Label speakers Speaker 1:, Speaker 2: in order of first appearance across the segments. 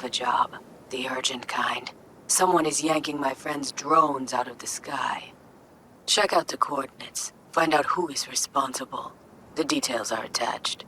Speaker 1: a job. The urgent kind. Someone is yanking my friend's drones out of the sky. Check out the coordinates. Find out who is responsible. The details are attached.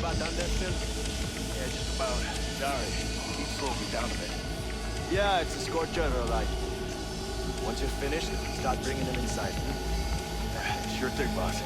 Speaker 2: Yeah, just about. Sorry. Heat slowed me down a bit. Yeah, it's a scorcher, all right. Once you're finished, start bringing them inside. Sure thing, boss.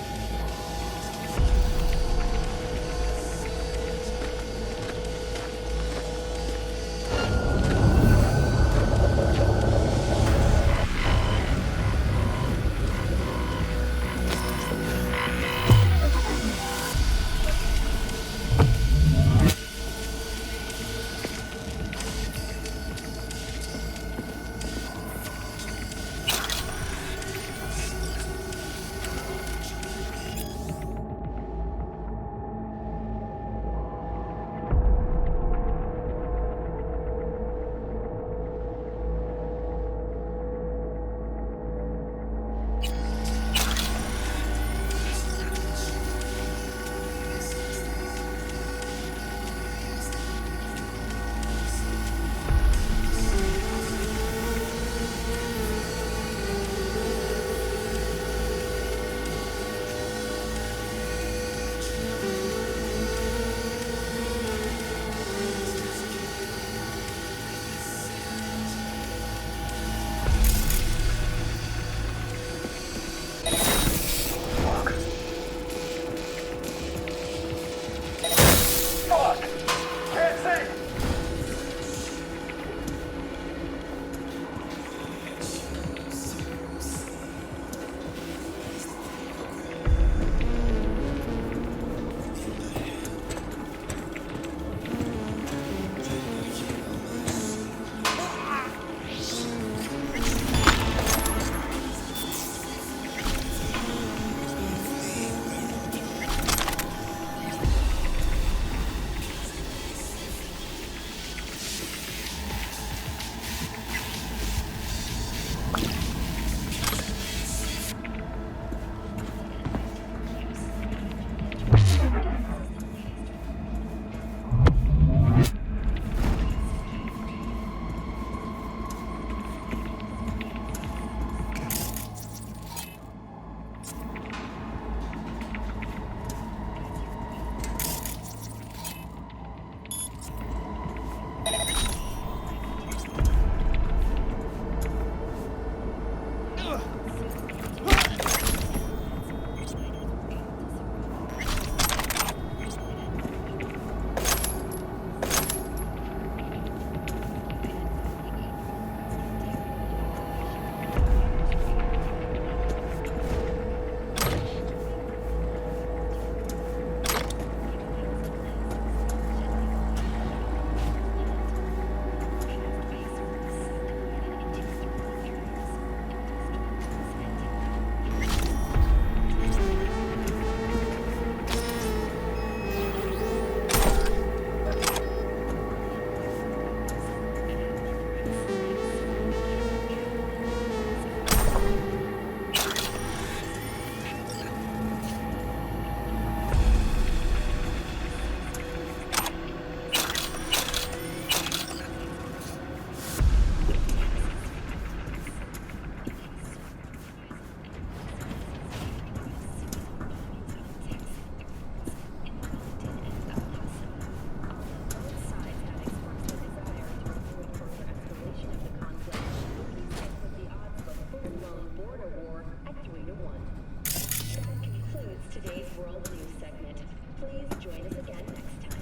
Speaker 3: World News segment. Please join us again next time.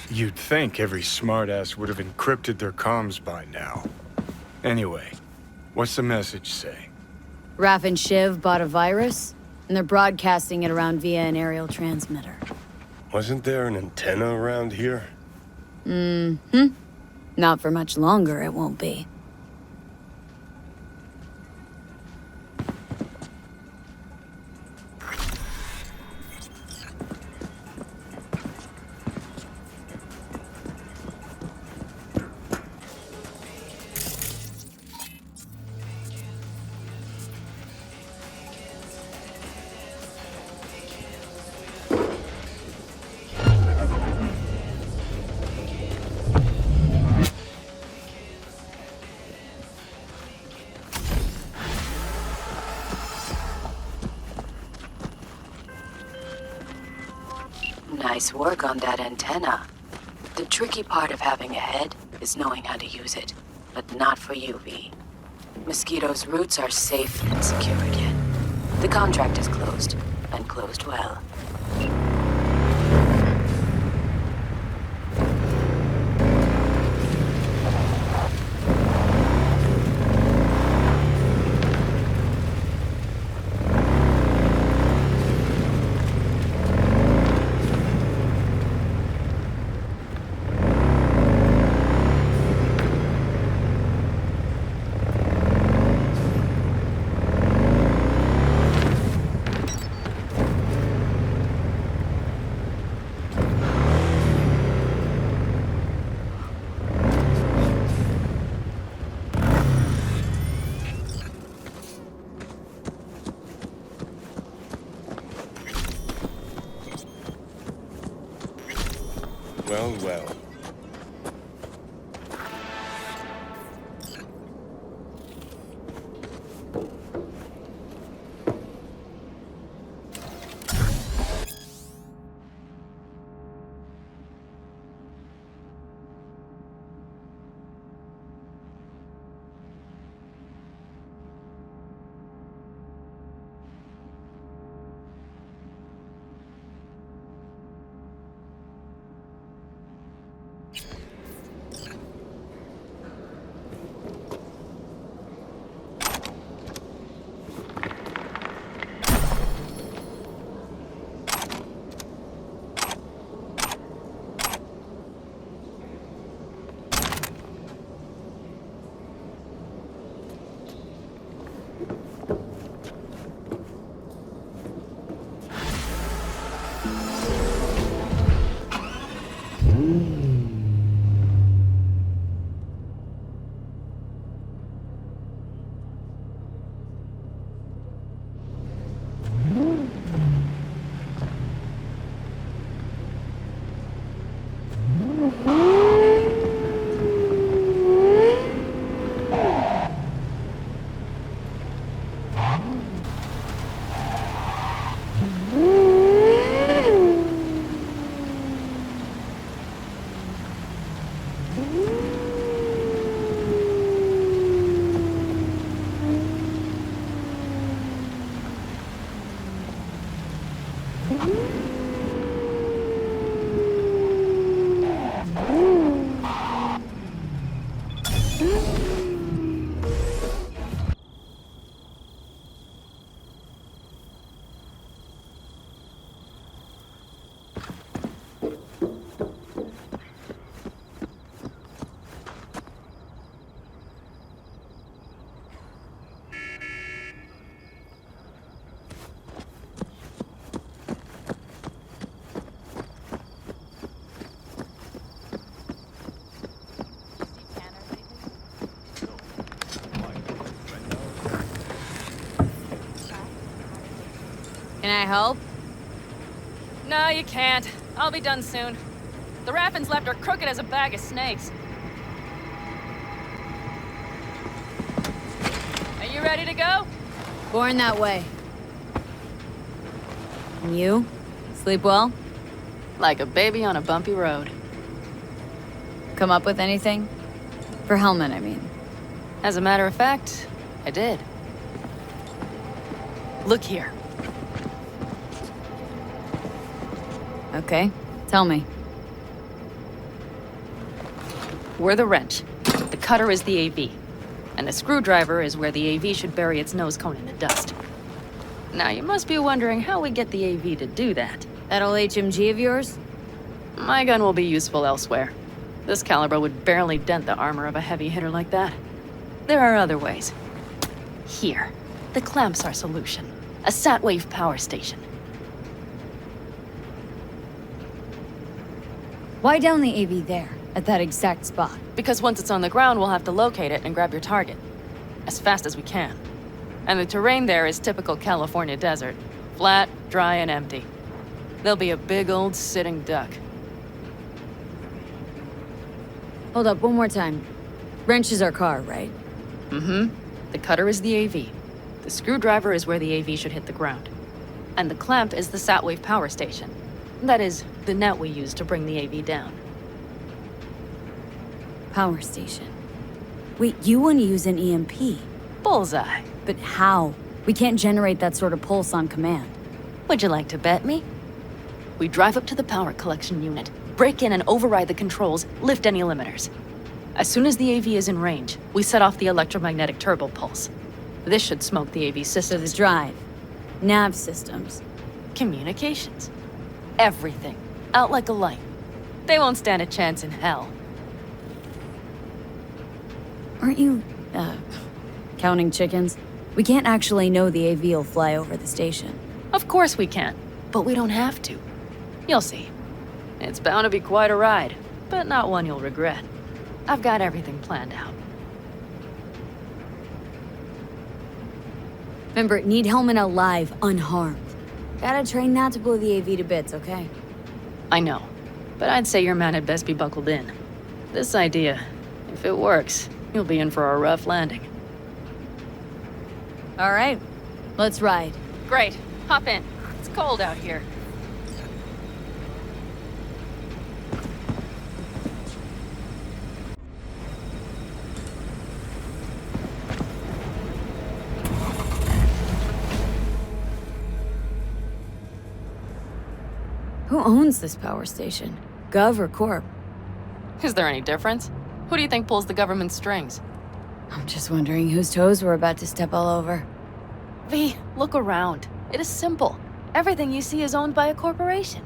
Speaker 4: You'd think every smartass would have encrypted their comms by now. Anyway, what's the message say?
Speaker 5: Raph and Shiv bought a virus, and they're broadcasting it around via an aerial transmitter.
Speaker 6: Wasn't there an antenna around here?
Speaker 5: Mm-hmm. Not for much longer, it won't be.
Speaker 1: Nice work on that antenna. The tricky part of having a head is knowing how to use it, but not for you, V. Mosquito's roots are safe and secure again. The contract is closed, and closed well.
Speaker 6: Well, well.
Speaker 5: Can I help?
Speaker 7: No, you can't. I'll be done soon. The Raffins left are crooked as a bag of snakes. Are you ready to go?
Speaker 5: Born that way. And you? Sleep well?
Speaker 7: Like a baby on a bumpy road.
Speaker 5: Come up with anything? For Hellman, I mean.
Speaker 7: As a matter of fact, I did. Look here.
Speaker 5: Okay, tell me.
Speaker 7: We're the wrench. The cutter is the AV. And the screwdriver is where the AV should bury its nose cone in the dust. Now, you must be wondering how we get the AV to do that.
Speaker 5: That old HMG of yours?
Speaker 7: My gun will be useful elsewhere. This caliber would barely dent the armor of a heavy hitter like that. There are other ways. Here. The clamp's our solution. A sat-wave power station.
Speaker 5: Why down the AV there, at that exact spot?
Speaker 7: Because once it's on the ground, we'll have to locate it and grab your target. As fast as we can. And the terrain there is typical California desert. Flat, dry, and empty. There'll be a big old sitting duck.
Speaker 5: Hold up, one more time. Wrench is our car, right?
Speaker 7: Mm-hmm. The cutter is the AV. The screwdriver is where the AV should hit the ground. And the clamp is the sat-wave power station. That is, the net we use to bring the AV down.
Speaker 5: Power station. Wait, you want to use an EMP?
Speaker 7: Bullseye.
Speaker 5: But how? We can't generate that sort of pulse on command.
Speaker 7: Would you like to bet me? We drive up to the power collection unit, break in and override the controls, lift any limiters. As soon as the AV is in range, we set off the electromagnetic turbo pulse. This should smoke the AV
Speaker 5: So
Speaker 7: systems.
Speaker 5: the drive, nav systems.
Speaker 7: Communications. Everything. Out like a light. They won't stand a chance in hell.
Speaker 5: Aren't you, counting chickens? We can't actually know the AV will fly over the station.
Speaker 7: Of course we can, but we don't have to. You'll see. It's bound to be quite a ride, but not one you'll regret. I've got everything planned out.
Speaker 5: Remember, need Hellman alive, unharmed. Gotta train not to blow the AV to bits, okay?
Speaker 7: I know, but I'd say your man had best be buckled in. This idea, if it works, you'll be in for a rough landing.
Speaker 5: All right, let's ride.
Speaker 7: Great, hop in. It's cold out here.
Speaker 5: Who owns this power station? Gov or Corp?
Speaker 7: Is there any difference? Who do you think pulls the government's strings?
Speaker 5: I'm just wondering whose toes we're about to step all over.
Speaker 7: V, look around. It is simple. Everything you see is owned by a corporation.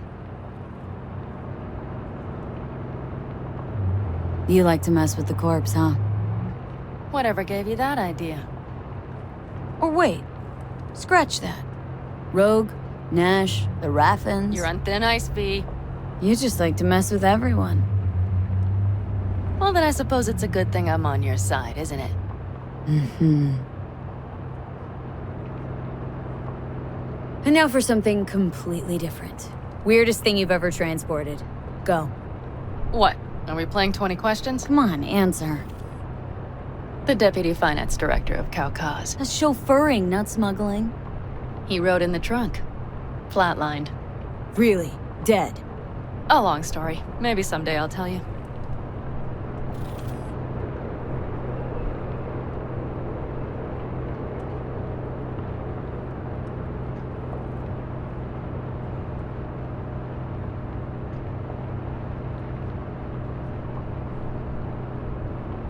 Speaker 5: You like to mess with the corpse, huh?
Speaker 7: Whatever gave you that idea?
Speaker 5: Or wait, scratch that. Rogue, Nash, the Raffins.
Speaker 7: You're on thin ice, V.
Speaker 5: You just like to mess with everyone.
Speaker 7: Well, then I suppose it's a good thing I'm on your side, isn't it?
Speaker 5: Mm-hmm. And now for something completely different. Weirdest thing you've ever transported. Go.
Speaker 7: What? Are we playing 20 questions?
Speaker 5: Come on, answer.
Speaker 7: The Deputy Finance Director of Caucase.
Speaker 5: That's chauffeuring, not smuggling.
Speaker 7: He rode in the trunk. Flatlined.
Speaker 5: Really? Dead?
Speaker 7: A long story. Maybe someday I'll tell you.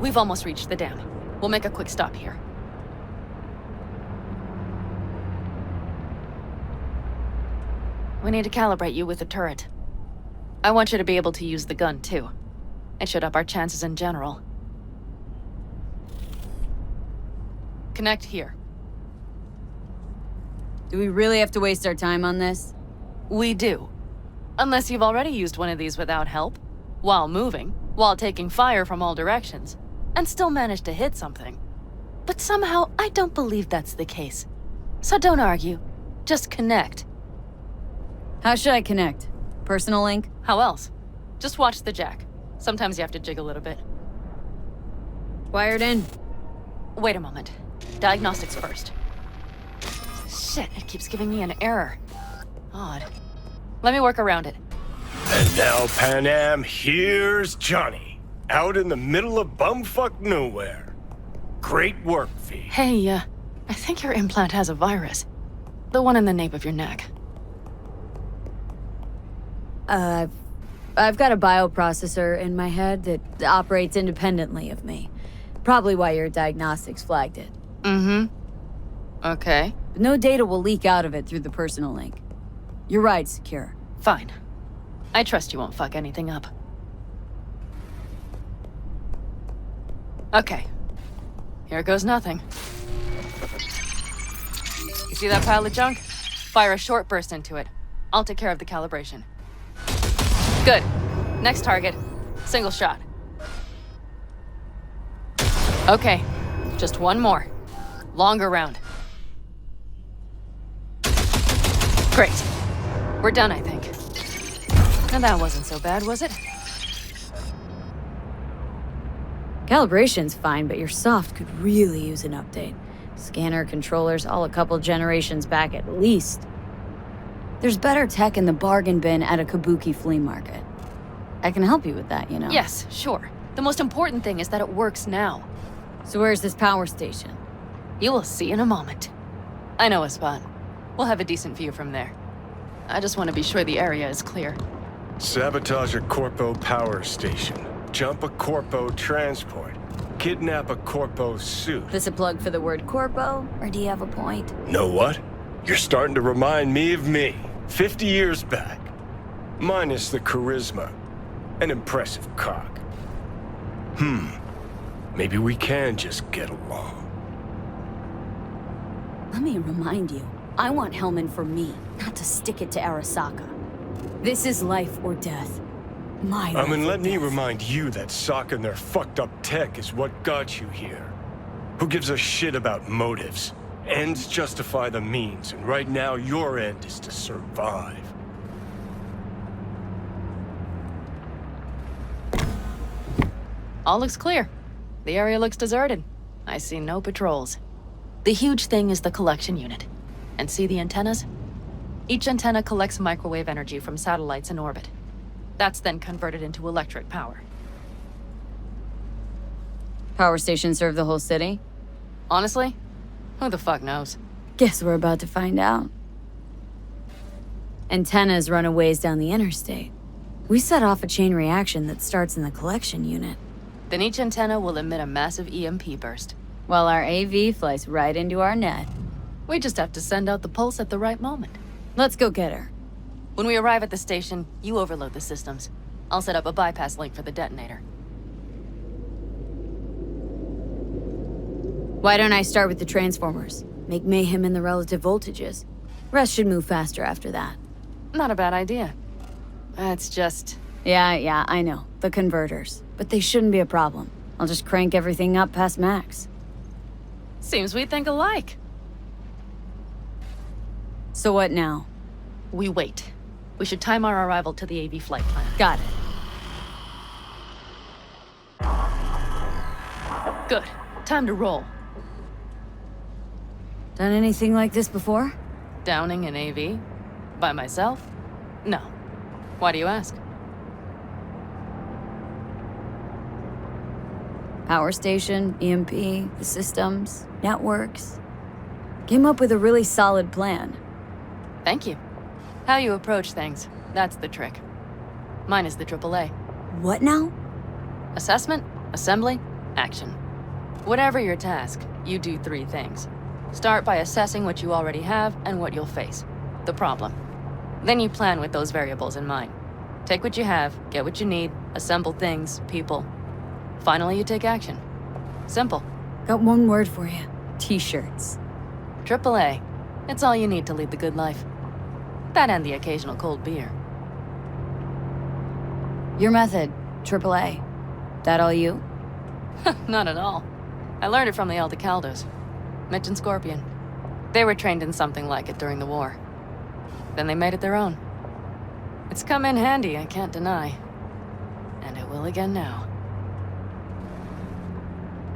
Speaker 7: We've almost reached the dam. We'll make a quick stop here. We need to calibrate you with the turret. I want you to be able to use the gun, too. It should up our chances in general. Connect here.
Speaker 5: Do we really have to waste our time on this?
Speaker 7: We do. Unless you've already used one of these without help, while moving, while taking fire from all directions, and still managed to hit something. But somehow, I don't believe that's the case. So don't argue. Just connect.
Speaker 5: How should I connect? Personal link?
Speaker 7: How else? Just watch the jack. Sometimes you have to jig a little bit.
Speaker 5: Wired in.
Speaker 7: Wait a moment. Diagnostics first. Shit, it keeps giving me an error. Odd. Let me work around it.
Speaker 6: And now, Pan Am, here's Johnny. Out in the middle of bumfuck nowhere. Great work, V.
Speaker 7: Hey, I think your implant has a virus. The one in the nape of your neck.
Speaker 5: I've got a bioprocessor in my head that operates independently of me. Probably why your diagnostics flagged it.
Speaker 7: Mm-hmm. Okay.
Speaker 5: But no data will leak out of it through the personal link. Your ride's secure.
Speaker 7: Fine. I trust you won't fuck anything up. Okay. Here goes nothing. You see that pile of junk? Fire a short burst into it. I'll take care of the calibration. Good. Next target. Single shot. Okay. Just one more. Longer round. Great. We're done, I think. Now that wasn't so bad, was it?
Speaker 5: Calibration's fine, but your soft could really use an update. Scanner controllers all a couple generations back at least. There's better tech in the bargain bin at a kabuki flea market. I can help you with that, you know?
Speaker 7: Yes, sure. The most important thing is that it works now.
Speaker 5: So where's this power station?
Speaker 7: You will see in a moment. I know a spot. We'll have a decent view from there. I just want to be sure the area is clear.
Speaker 6: Sabotage a Corpo power station. Jump a Corpo transport. Kidnap a Corpo suit.
Speaker 5: This a plug for the word corpo, or do you have a point?
Speaker 6: Know what? You're starting to remind me of me, 50 years back. Minus the charisma. An impressive cock. Maybe we can just get along.
Speaker 5: Let me remind you, I want Hellman for me, not to stick it to Arasaka. This is life or death. My life
Speaker 6: And
Speaker 5: or
Speaker 6: let me
Speaker 5: death.
Speaker 6: remind you that Sokka and their fucked up tech is what got you here. Who gives a shit about motives? Ends justify the means, and right now your end is to survive.
Speaker 7: All looks clear. The area looks deserted. I see no patrols. The huge thing is the collection unit. And see the antennas? Each antenna collects microwave energy from satellites in orbit. That's then converted into electric power.
Speaker 5: Power stations serve the whole city?
Speaker 7: Honestly, who the fuck knows?
Speaker 5: Guess we're about to find out. Antennas run a ways down the interstate. We set off a chain reaction that starts in the collection unit,
Speaker 7: Then each antenna will emit a massive EMP burst.
Speaker 5: while our AV flies right into our net.
Speaker 7: We just have to send out the pulse at the right moment.
Speaker 5: Let's go get her.
Speaker 7: When we arrive at the station, you overload the systems. I'll set up a bypass link for the detonator.
Speaker 5: Why don't I start with the transformers? Make mayhem in the relative voltages. Rest should move faster after that.
Speaker 7: Not a bad idea. That's just...
Speaker 5: Yeah, I know. The converters. But they shouldn't be a problem. I'll just crank everything up past max.
Speaker 7: Seems we think alike.
Speaker 5: So what now?
Speaker 7: We wait. We should time our arrival to the AV flight plan.
Speaker 5: Got it.
Speaker 7: Good. Time to roll.
Speaker 5: Done anything like this before?
Speaker 7: Downing an AV? By myself? No. Why do you ask?
Speaker 5: Power station, EMP, the systems, networks. Came up with a really solid plan.
Speaker 7: Thank you. How you approach things, that's the trick. Mine is the AAA.
Speaker 5: What now?
Speaker 7: Assessment, assembly, Action. Whatever your task, you do 3 things. Start by assessing what you already have and what you'll face. The problem. Then you plan with those variables in mind. Take what you have, get what you need, assemble things, people. Finally, you take action. Simple.
Speaker 5: Got one word for you. T-shirts.
Speaker 7: AAA. It's all you need to lead the good life. That and the occasional cold beer.
Speaker 5: Your method, AAA. That all you?
Speaker 7: Not at all. I learned it from the Aldecaldos. Mitch and Scorpion. They were trained in something like it during the war. Then they made it their own. It's come in handy, I can't deny. And it will again now.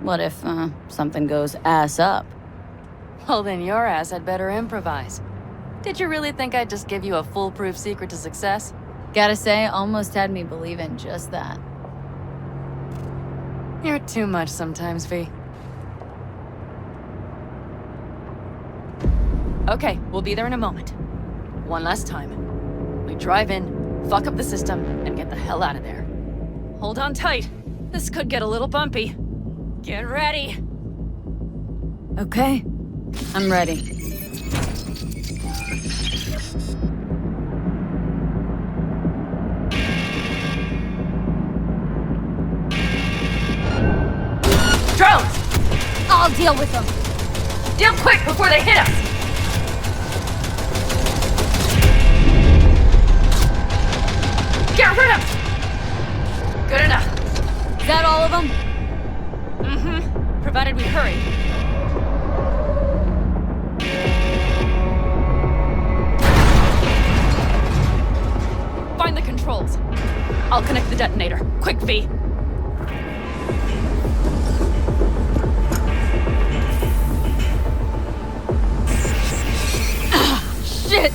Speaker 5: What if, something goes ass up?
Speaker 7: Well, then your ass had better improvise. Did you really think I'd just give you a foolproof secret to success?
Speaker 5: Gotta say, almost had me believe in just that.
Speaker 7: You're too much sometimes, V. Okay, we'll be there in a moment. One last time. We drive in, fuck up the system, and get the hell out of there. Hold on tight. This could get a little bumpy. Get ready.
Speaker 5: Okay, I'm ready.
Speaker 7: Drones!
Speaker 5: I'll deal with them.
Speaker 7: Deal quick before they hit us! Get rid of them! Good enough.
Speaker 5: Is that all of them?
Speaker 7: Mm-hmm. Provided we hurry. Find the controls. I'll connect the detonator. Quick, V.
Speaker 5: Shit!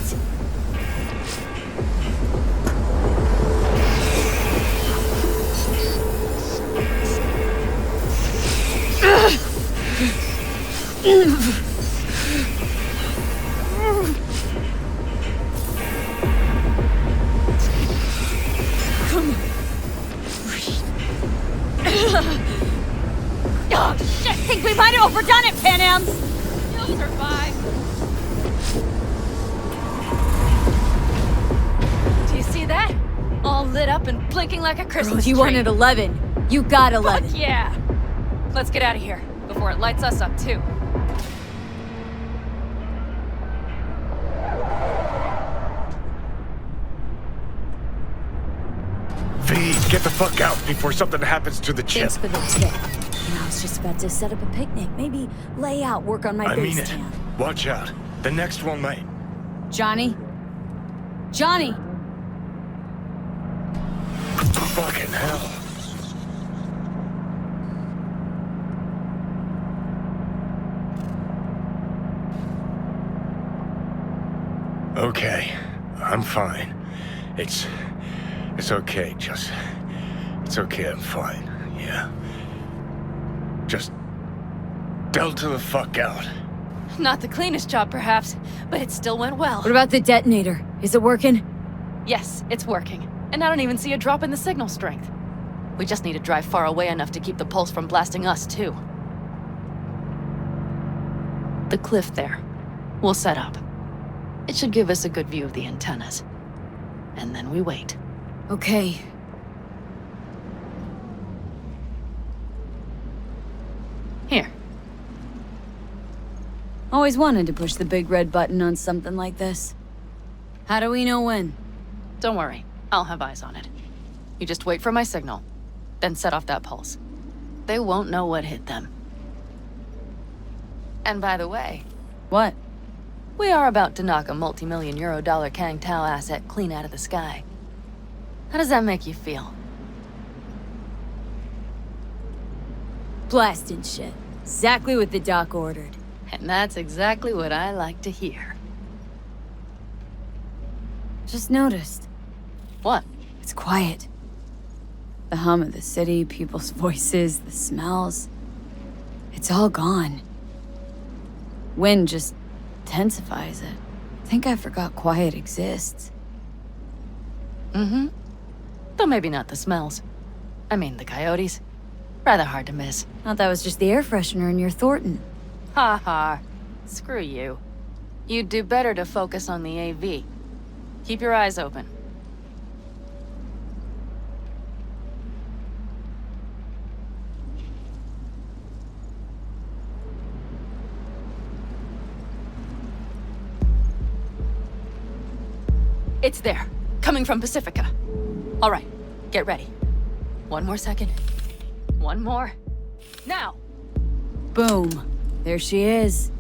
Speaker 5: Oh, shit! Think we might have overdone it, Pan Am!
Speaker 7: You'll survive. Do you see that? All lit up and blinking like a Christmas
Speaker 5: You
Speaker 7: tree.
Speaker 5: wanted 11. You got 11.
Speaker 7: Fuck yeah! Let's get out of here before it lights us up too.
Speaker 6: V, get the fuck out before something happens to the chip.
Speaker 5: Thanks for the tip. And I was just about to set up a picnic. Maybe lay out, work on my
Speaker 6: I mean
Speaker 5: base
Speaker 6: it.
Speaker 5: camp.
Speaker 6: Watch out. The next one might.
Speaker 5: Johnny? Johnny!
Speaker 6: Fucking hell. Okay, I'm fine. It's okay, just... It's okay, I'm fine, yeah. Just... Delta the fuck out.
Speaker 7: Not the cleanest job, perhaps, but it still went well.
Speaker 5: What about the detonator? Is it working?
Speaker 7: Yes, it's working. And I don't even see a drop in the signal strength. We just need to drive far away enough to keep the pulse from blasting us, too. The cliff there. We'll set up. It should give us a good view of the antennas. And then we wait.
Speaker 5: Okay.
Speaker 7: Here.
Speaker 5: Always wanted to push the big red button on something like this. How do we know when?
Speaker 7: Don't worry. I'll have eyes on it. You just wait for my signal. Then set off that pulse. They won't know what hit them. And by the way,
Speaker 5: What?
Speaker 7: we are about to knock a multi-million euro dollar Kang Tao asset clean out of the sky. How does that make you feel?
Speaker 5: Blasting shit. Exactly what the doc ordered.
Speaker 7: And that's exactly what I like to hear.
Speaker 5: Just noticed.
Speaker 7: What?
Speaker 5: It's quiet. The hum of the city, people's voices, the smells. It's all gone. Wind just intensifies it. I think I forgot quiet exists.
Speaker 7: Mm-hmm. Though maybe not the smells. I mean the coyotes. Rather hard to miss.
Speaker 5: Thought that was just the air freshener in your Thornton.
Speaker 7: Ha ha. Screw you. You'd do better to focus on the AV. Keep your eyes open. It's there. Coming from Pacifica. All right. Get ready. One more second. One more. Now!
Speaker 5: Boom. There she is.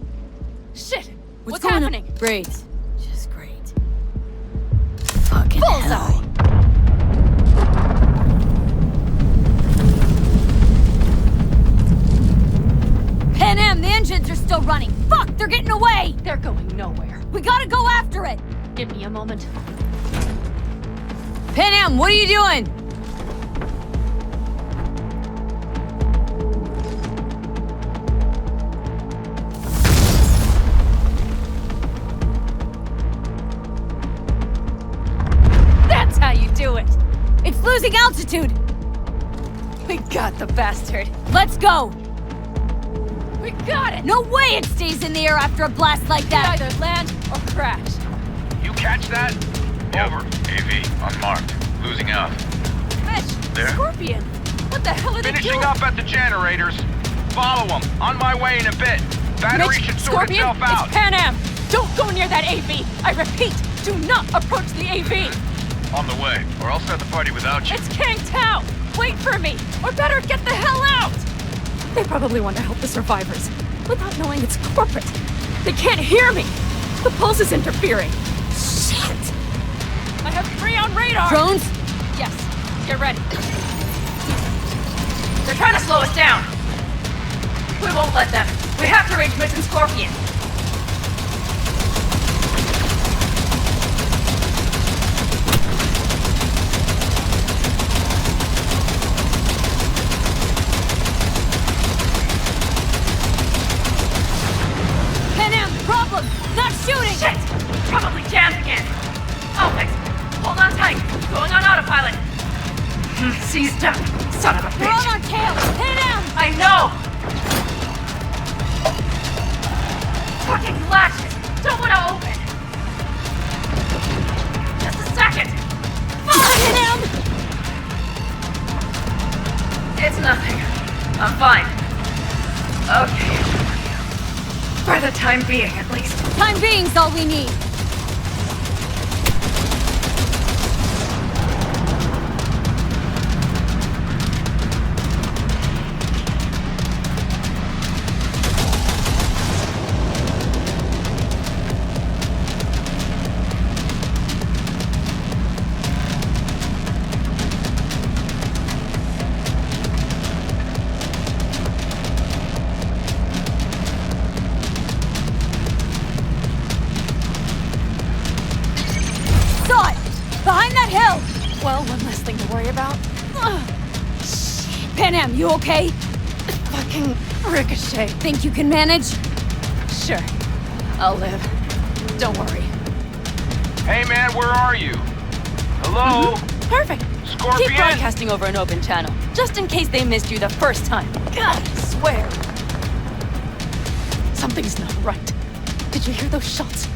Speaker 7: Shit! What's
Speaker 5: going on?
Speaker 7: happening?
Speaker 5: Great. Just great. Fucking
Speaker 7: Bullseye!
Speaker 5: hell. Pan Am, the engines are still running. Fuck, they're getting away!
Speaker 7: They're going nowhere.
Speaker 5: We gotta go after it!
Speaker 7: Give me a moment.
Speaker 5: Pan Am, what are you doing?
Speaker 7: That's how you do it!
Speaker 5: It's losing altitude!
Speaker 7: We got the bastard!
Speaker 5: Let's go!
Speaker 7: We got it!
Speaker 5: No way it stays in the air after a blast like that!
Speaker 7: Either land or crash.
Speaker 8: You catch that? Over. AV, unmarked. Losing out.
Speaker 7: Mitch!
Speaker 8: There?
Speaker 7: Scorpion! What the hell are they
Speaker 8: Finishing
Speaker 7: doing?
Speaker 8: up at the generators. Follow them. On my way in a bit. Battery
Speaker 7: Mitch,
Speaker 8: should sort
Speaker 7: Scorpion,
Speaker 8: itself out.
Speaker 7: it's Pan Am! Don't go near that AV! I repeat, do not approach the AV!
Speaker 8: On the way, or I'll start the party without you.
Speaker 7: It's Kang Tao! Wait for me! Or better, get the hell out! They probably want to help the survivors, without knowing it's corporate. They can't hear me! The pulse is interfering. Shit! I have 3 on radar!
Speaker 5: Drones?
Speaker 7: Yes, get ready. They're trying to slow us down. We won't let them. We have to reach Mitch and Scorpion.
Speaker 5: Pan Am, problem! Not shooting!
Speaker 7: Shit! Probably jammed again. I'll fix it. Hold on tight. Going on autopilot. Seized up. Son of a
Speaker 5: We're on
Speaker 7: bitch.
Speaker 5: our tail! Pan Am!
Speaker 7: I know! Fucking latches! Don't want to open! Just a second!
Speaker 5: Pan Am!
Speaker 7: It's nothing. I'm fine. Okay. For the time being, at least.
Speaker 5: Time being's all we need. Saw it! Behind that hill!
Speaker 7: Well, one less thing to worry about.
Speaker 5: Pan Am, you okay?
Speaker 7: Fucking ricochet.
Speaker 5: Think you can manage?
Speaker 7: Sure. I'll live. Don't worry.
Speaker 8: Hey man, where are you? Hello?
Speaker 7: Perfect.
Speaker 8: Scorpion?
Speaker 7: Keep broadcasting over an open channel, just in case they missed you the first time. God, I swear. Something's not right. Did you hear those shots?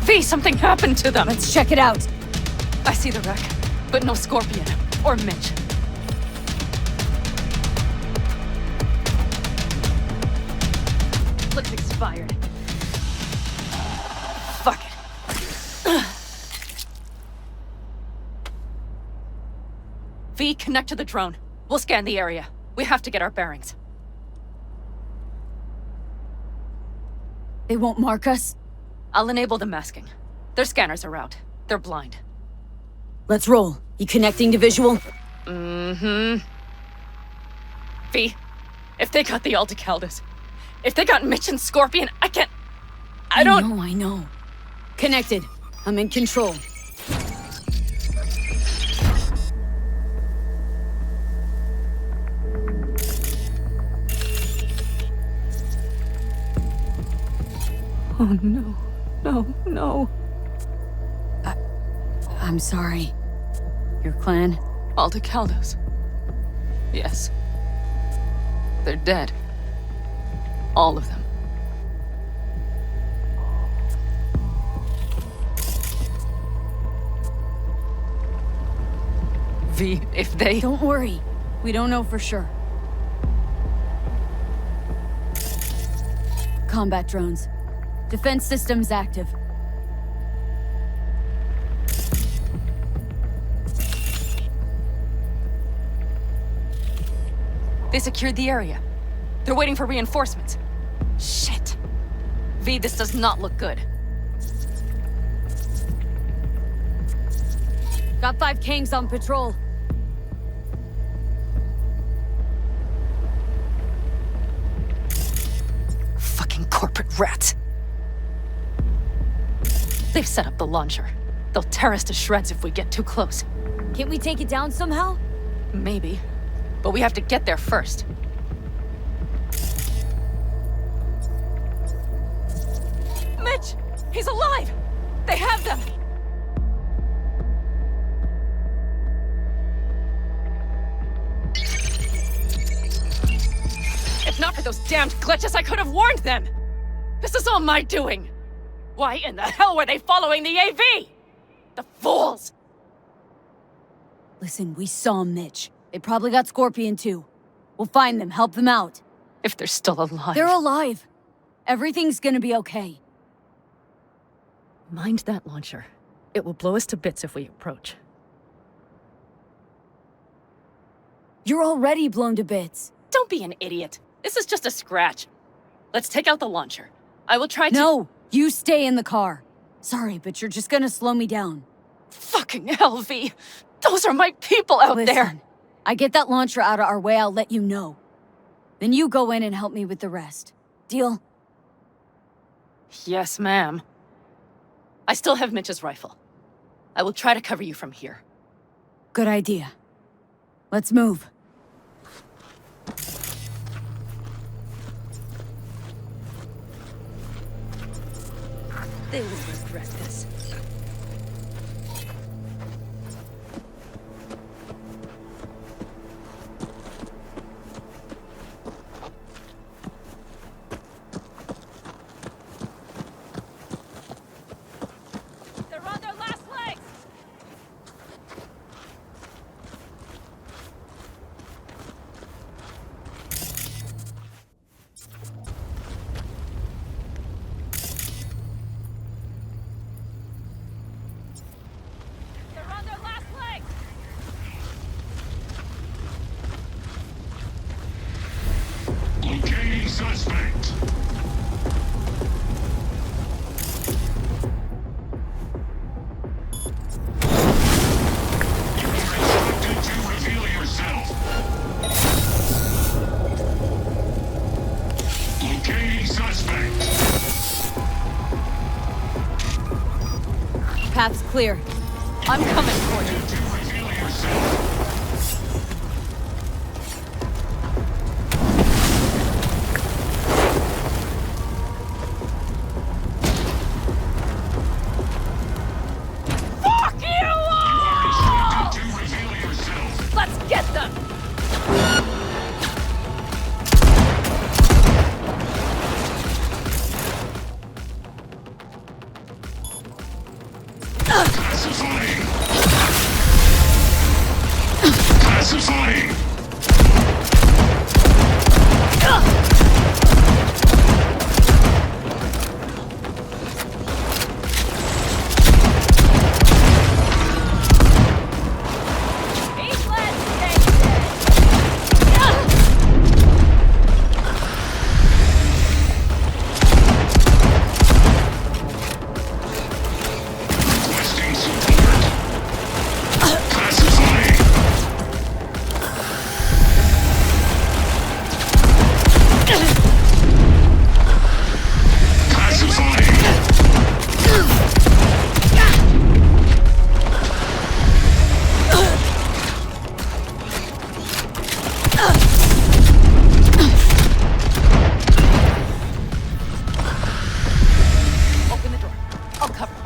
Speaker 7: V, something happened to them.
Speaker 5: Let's check it out.
Speaker 7: I see the wreck, but no Scorpion or Mitch. Looks expired. Fuck it. V, connect to the drone. We'll scan the area. We have to get our bearings.
Speaker 5: They won't mark us?
Speaker 7: I'll enable the masking. Their scanners are out. They're blind.
Speaker 5: Let's roll. You connecting to visual?
Speaker 7: Mm-hmm. V, if they got the Aldecaldos, if they got Mitch and Scorpion, I can't... I don't...
Speaker 5: I know. Connected. I'm in control.
Speaker 7: Oh, no. No, no.
Speaker 5: I'm sorry. Your clan?
Speaker 7: Aldecaldos. Yes. They're dead. All of them. V, if they...
Speaker 5: Don't worry. We don't know for sure. Combat drones. Defense systems active.
Speaker 7: They secured the area. They're waiting for reinforcements. Shit. V, this does not look good.
Speaker 5: Got 5 Kangs on patrol.
Speaker 7: Fucking corporate rats. They've set up the launcher. They'll tear us to shreds if we get too close.
Speaker 5: Can't we take it down somehow?
Speaker 7: Maybe. But we have to get there first. Mitch! He's alive! They have them! If not for those damned glitches, I could have warned them! This is all my doing! Why in the hell were they following the AV? The fools!
Speaker 5: Listen, we saw Mitch. They probably got Scorpion too. We'll find them, help them out.
Speaker 7: If they're still alive.
Speaker 5: They're alive. Everything's gonna be okay.
Speaker 7: Mind that launcher. It will blow us to bits if we approach.
Speaker 5: You're already blown to bits.
Speaker 7: Don't be an idiot. This is just a scratch. Let's take out the launcher. I will try to—
Speaker 5: No, you stay in the car. Sorry, but you're just gonna slow me down.
Speaker 7: Fucking hell, V. Those are my people out
Speaker 5: Listen,
Speaker 7: there.
Speaker 5: I get that launcher out of our way, I'll let you know. Then you go in and help me with the rest. Deal?
Speaker 7: Yes, ma'am. I still have Mitch's rifle. I will try to cover you from here.
Speaker 5: Good idea. Let's move.
Speaker 7: They will regret this. They're on their last legs! They're on their last legs!
Speaker 9: Locating suspect. You are instructed to reveal yourself. Locating suspect.
Speaker 5: Path's clear.
Speaker 7: I'm coming for you.
Speaker 9: To reveal yourself.
Speaker 7: Fuck you all!
Speaker 9: Instructed to reveal yourself.
Speaker 7: Let's get them!
Speaker 9: Classifying. Classifying. Requesting support. Classifying. Classifying.
Speaker 7: Open the door. I'll cover you.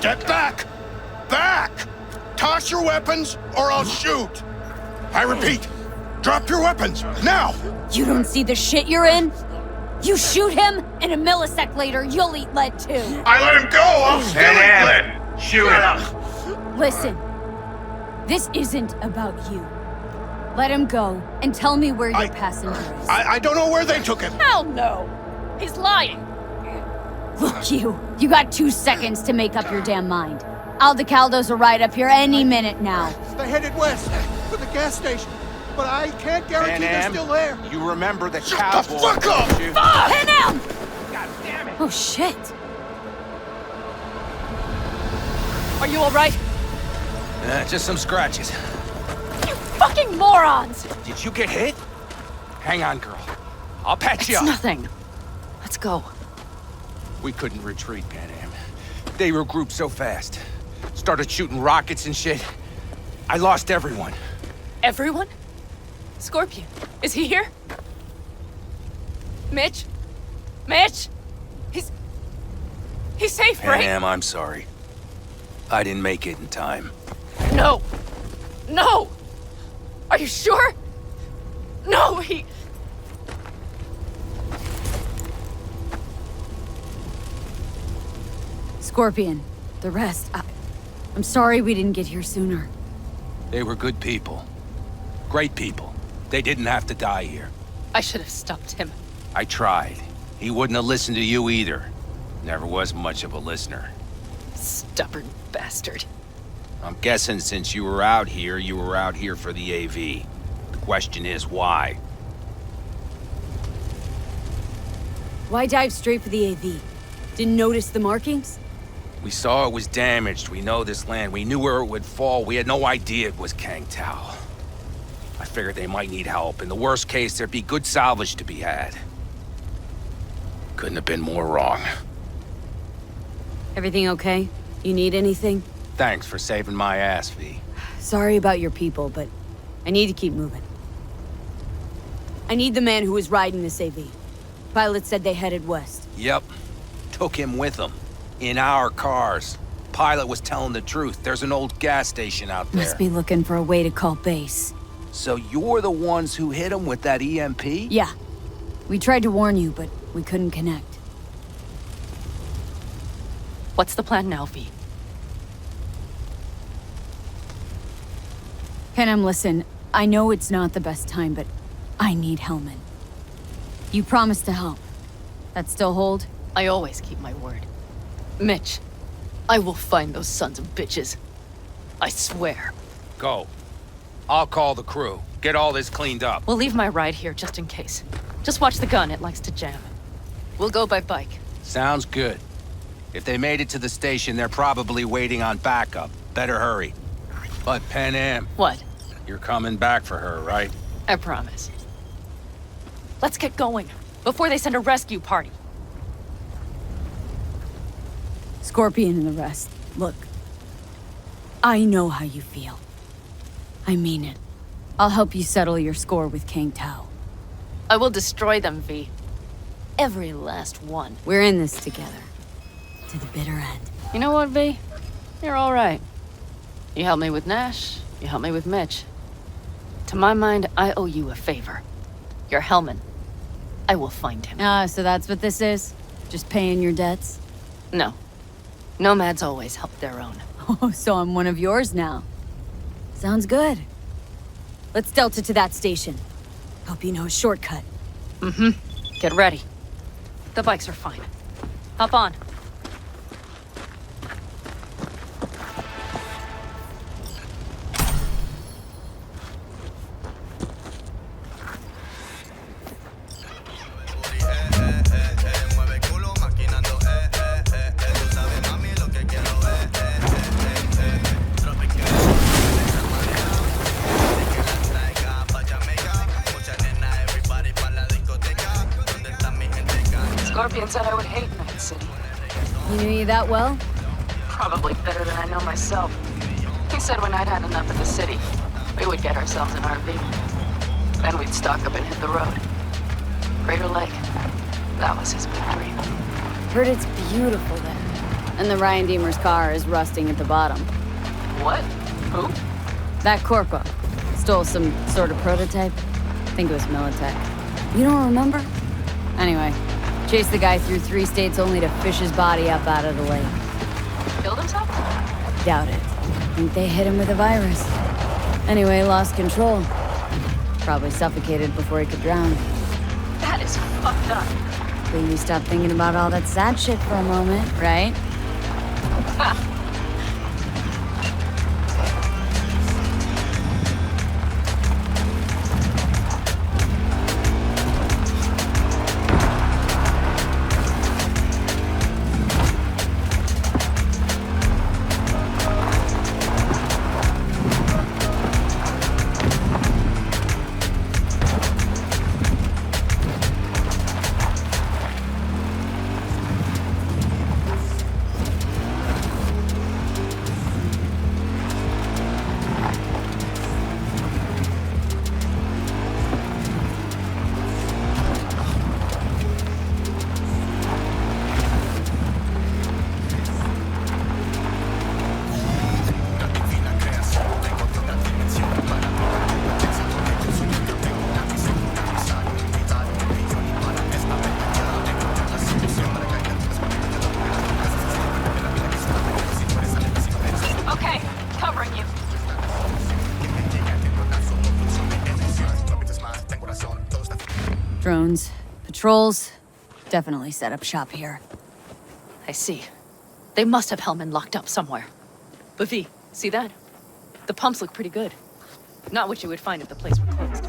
Speaker 10: Step back! Back! Toss your weapons, or I'll shoot! I repeat, drop your weapons, now!
Speaker 5: You don't see the shit you're in? You shoot him, and a millisecond later, you'll eat lead too.
Speaker 10: I let him go, I'll still eat lead!
Speaker 8: Shoot him!
Speaker 5: Listen, this isn't about you. Let him go, and tell me where your passenger is.
Speaker 10: I don't know where they took him.
Speaker 7: Hell no! He's lying!
Speaker 5: Look, you got 2 seconds to make up your damn mind. Aldecaldo's are right up here any minute now.
Speaker 11: They headed west, to the gas station. But I can't guarantee they're still there.
Speaker 10: You remember the cowboy. The fuck up!
Speaker 5: Pin him!
Speaker 8: God damn it!
Speaker 5: Oh, shit.
Speaker 7: Are you alright?
Speaker 2: Just some scratches.
Speaker 7: You fucking morons!
Speaker 2: Did you get hit? Hang on, girl. I'll patch you
Speaker 7: It's
Speaker 2: up.
Speaker 7: nothing. Let's go.
Speaker 2: We couldn't retreat, Pan Am. They regrouped so fast. Started shooting rockets and shit. I lost everyone.
Speaker 7: Everyone? Scorpion, is he here? Mitch? Mitch? He's safe,
Speaker 2: Pan
Speaker 7: right?
Speaker 2: Am, I'm sorry. I didn't make it in time.
Speaker 7: No! No! Are you sure? No, he...
Speaker 5: Scorpion, the rest, I'm sorry we didn't get here sooner.
Speaker 2: They were good people. Great people. They didn't have to die here.
Speaker 7: I should have stopped him.
Speaker 2: I tried. He wouldn't have listened to you either. Never was much of a listener.
Speaker 7: Stubborn bastard.
Speaker 2: I'm guessing since you were out here for the AV. The question is, why?
Speaker 5: Why dive straight for the AV? Didn't notice the markings?
Speaker 2: We saw it was damaged. We know this land. We knew where it would fall. We had no idea it was Kang Tao. I figured they might need help. In the worst case, there'd be good salvage to be had. Couldn't have been more wrong.
Speaker 5: Everything okay? You need anything?
Speaker 2: Thanks for saving my ass, V.
Speaker 5: Sorry about your people, but I need to keep moving. I need the man who was riding this AV. Pilot said they headed west.
Speaker 2: Yep. Took him with them. In our cars. Pilot was telling the truth. There's an old gas station out there.
Speaker 5: Must be looking for a way to call base.
Speaker 2: So you're the ones who hit him with that EMP?
Speaker 5: Yeah. We tried to warn you, but we couldn't connect.
Speaker 7: What's the plan now, V?
Speaker 5: Panem, listen. I know it's not the best time, but I need Hellman. You promised to help. That still hold?
Speaker 7: I always keep my word. Mitch, I will find those sons of bitches. I swear.
Speaker 2: Go. I'll call the crew. Get all this cleaned up.
Speaker 7: We'll leave my ride here just in case. Just watch the gun, it likes to jam. We'll go by bike.
Speaker 2: Sounds good. If they made it to the station, they're probably waiting on backup. Better hurry. But Pan Am,
Speaker 7: What?
Speaker 2: you're coming back for her, right?
Speaker 7: I promise. Let's get going, before they send a rescue party.
Speaker 5: Scorpion and the rest. Look. I know how you feel. I mean it. I'll help you settle your score with Kang Tao.
Speaker 7: I will destroy them, V. Every last one.
Speaker 5: We're in this together. To the bitter end.
Speaker 7: You know what, V? You're all right. You helped me with Nash, you helped me with Mitch. To my mind, I owe you a favor. Your Hellman. I will find him.
Speaker 5: Ah, so that's what this is? Just paying your debts?
Speaker 7: No. Nomads always help their own.
Speaker 5: Oh, so I'm one of yours now. Sounds good. Let's delta to that station. Hope you know a shortcut.
Speaker 7: Mm-hmm. Get ready. The bikes are fine. Hop on.
Speaker 1: Scorpion said I would hate Night City.
Speaker 5: He knew you that well?
Speaker 1: Probably better than I know myself. He said when I'd had enough of the city, we would get ourselves an RV. Then we'd stock up and hit the road. Crater Lake. That was his big dream.
Speaker 5: Heard it's beautiful there. And the Ryan Deemer's car is rusting at the bottom.
Speaker 7: What? Who?
Speaker 5: That corpo. Stole some sort of prototype. I think it was Militech. You don't remember? Anyway, chased the guy through 3 states only to fish his body up out of the lake.
Speaker 7: Killed himself?
Speaker 5: Doubt it. Think they hit him with a virus. Anyway, lost control. Probably suffocated before he could drown.
Speaker 7: That is fucked up.
Speaker 5: But you stop thinking about all that sad shit for a moment, right? Drones, patrols, definitely set up shop here.
Speaker 7: I see. They must have Hellman locked up somewhere. But V, see that? The pumps look pretty good. Not what you would find if the place were closed.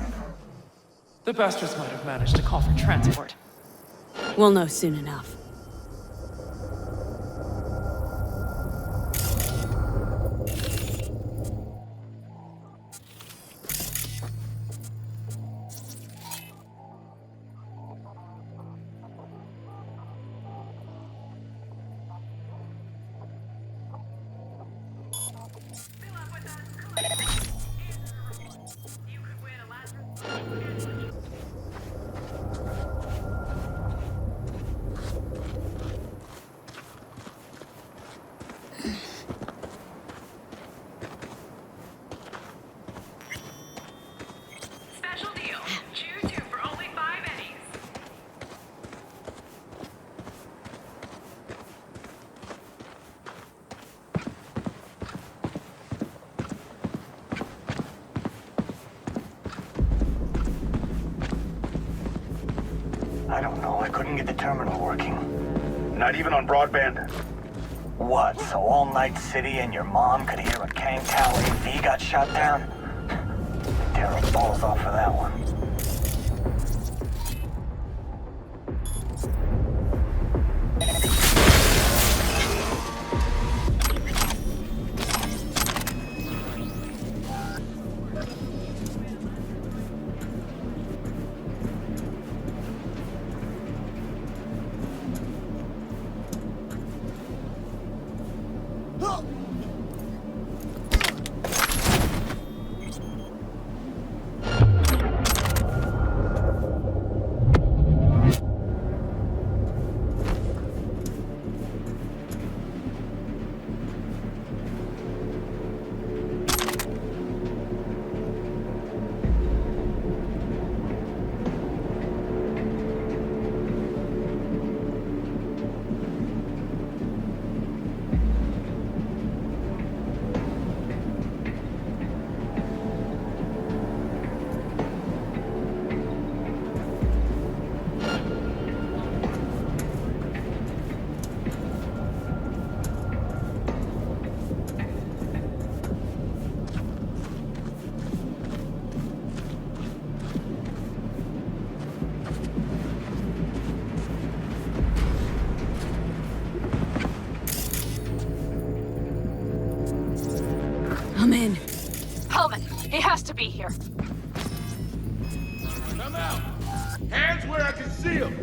Speaker 12: The bastards might have managed to call for transport.
Speaker 5: We'll know soon enough.
Speaker 13: I don't know. I couldn't get the terminal working. Not even on broadband? What, so all Night City and your mom could hear a Kang Tower AV got shot down? Tear her balls off for that one.
Speaker 5: I'm in.
Speaker 7: Hellman, he has to be here.
Speaker 9: Come out! Hands where I can see them!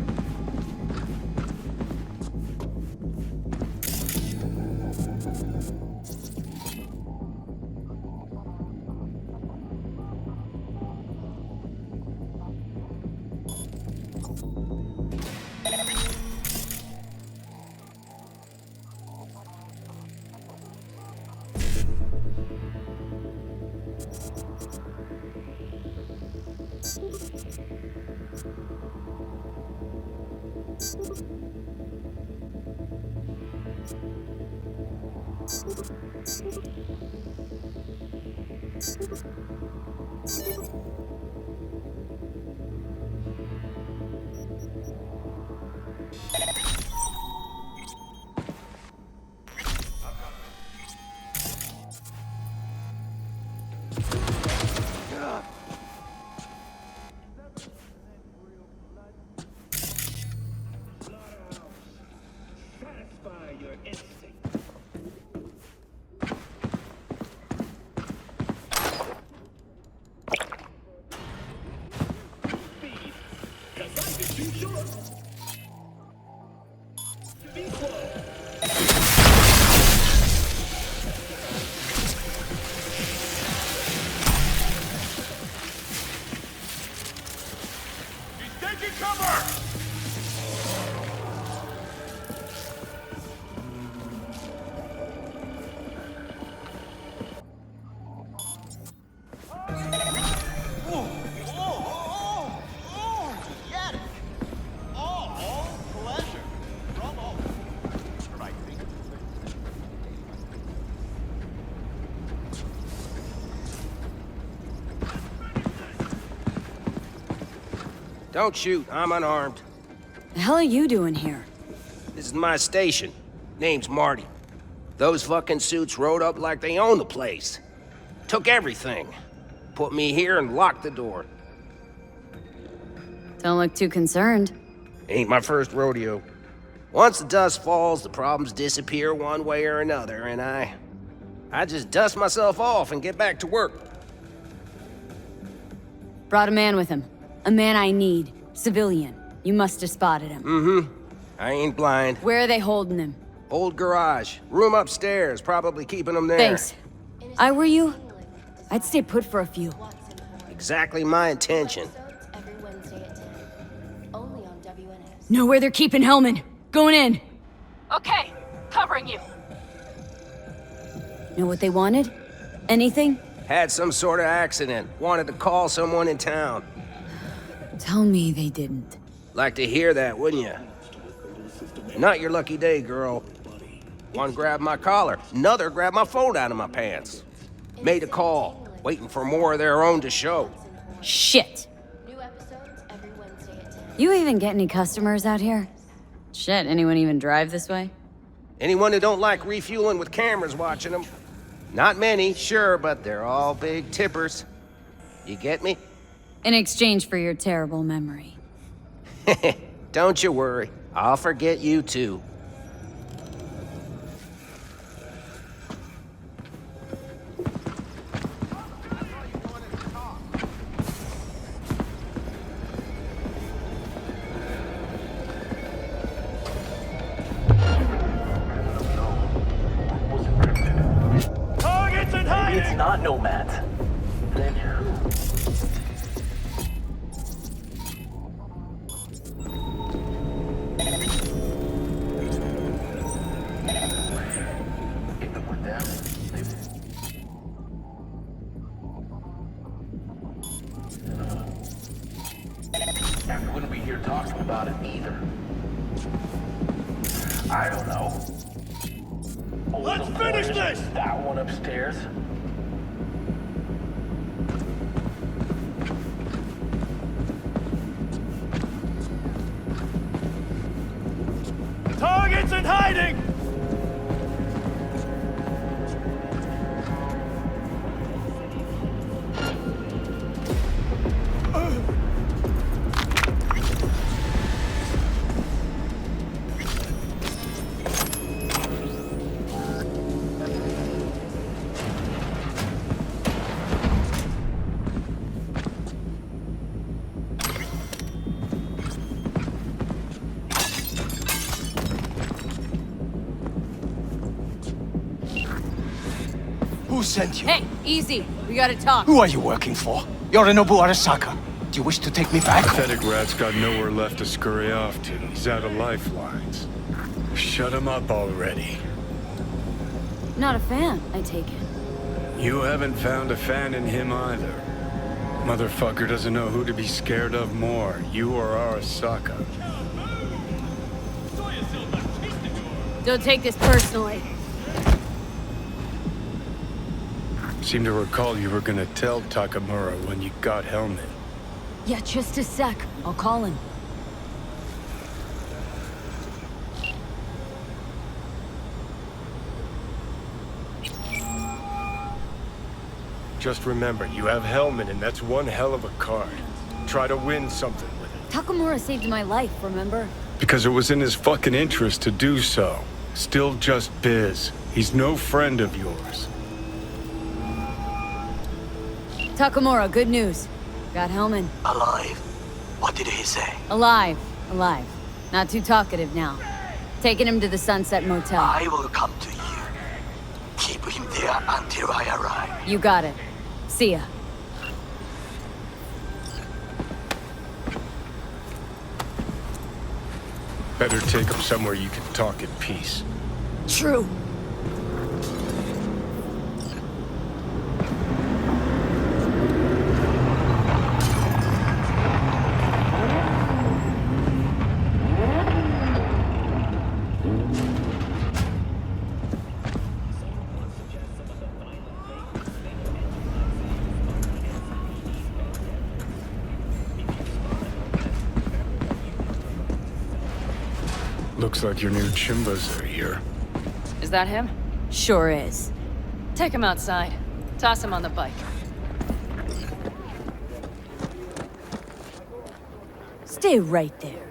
Speaker 14: Don't shoot, I'm unarmed.
Speaker 5: The hell are you doing here?
Speaker 14: This is my station. Name's Marty. Those fucking suits rode up like they own the place. Took everything. Put me here and locked the door.
Speaker 5: Don't look too concerned.
Speaker 14: Ain't my first rodeo. Once the dust falls, the problems disappear one way or another, and I just dust myself off and get back to work.
Speaker 5: Brought a man with him. A man I need. Civilian. You must have spotted him.
Speaker 14: Mm-hmm. I ain't blind.
Speaker 5: Where are they holding him?
Speaker 14: Old garage. Room upstairs. Probably keeping him there.
Speaker 5: Thanks. I were you? I'd stay put for a few.
Speaker 14: Exactly my intention.
Speaker 5: Know where they're keeping Hellman. Going in.
Speaker 7: Okay, covering you.
Speaker 5: Know what they wanted? Anything?
Speaker 14: Had some sort of accident. Wanted to call someone in town.
Speaker 5: Tell me they didn't.
Speaker 14: Like to hear that, wouldn't you? Not your lucky day, girl. One grabbed my collar, another grabbed my phone out of my pants. Made a call, waiting for more of their own to show.
Speaker 5: Shit! You even get any customers out here? Shit, anyone even drive this way?
Speaker 14: Anyone who don't like refueling with cameras watching them. Not many, sure, but they're all big tippers. You get me?
Speaker 5: In exchange for your terrible memory.
Speaker 14: Don't you worry. I'll forget you too.
Speaker 13: Targets in hiding! It's not nomads. Then who? And we wouldn't be here talking about it either. I don't know.
Speaker 9: Let's finish this!
Speaker 13: That one upstairs.
Speaker 9: Targets in hiding!
Speaker 11: Who sent you?
Speaker 5: Hey, easy. We gotta talk.
Speaker 11: Who are you working for? Yorinobu Arasaka. Do you wish to take me back?
Speaker 4: Pathetic rat's got nowhere left to scurry off to. He's out of lifelines. Shut him up already.
Speaker 5: Not a fan, I take it.
Speaker 4: You haven't found a fan in him either. Motherfucker doesn't know who to be scared of more, you or Arasaka.
Speaker 5: Don't take this personally.
Speaker 4: Seem to recall you were gonna tell Takamura when you got Hellman.
Speaker 5: Yeah, just a sec. I'll call him.
Speaker 6: Just remember, you have Hellman, and that's one hell of a card. Try to win something with it.
Speaker 5: Takamura saved my life, remember?
Speaker 4: Because it was in his fucking interest to do so. Still just biz. He's no friend of yours.
Speaker 5: Takamura, good news. Got Hellman.
Speaker 15: Alive. What did he say?
Speaker 5: Alive. Alive. Not too talkative now. Taking him to the Sunset Motel.
Speaker 15: I will come to you. Keep him there until I arrive.
Speaker 5: You got it. See ya.
Speaker 6: Better take him somewhere you can talk in peace.
Speaker 5: True.
Speaker 4: Looks like your new Chimbas are here.
Speaker 7: Is that him?
Speaker 5: Sure is.
Speaker 7: Take him outside. Toss him on the bike.
Speaker 5: Stay right there.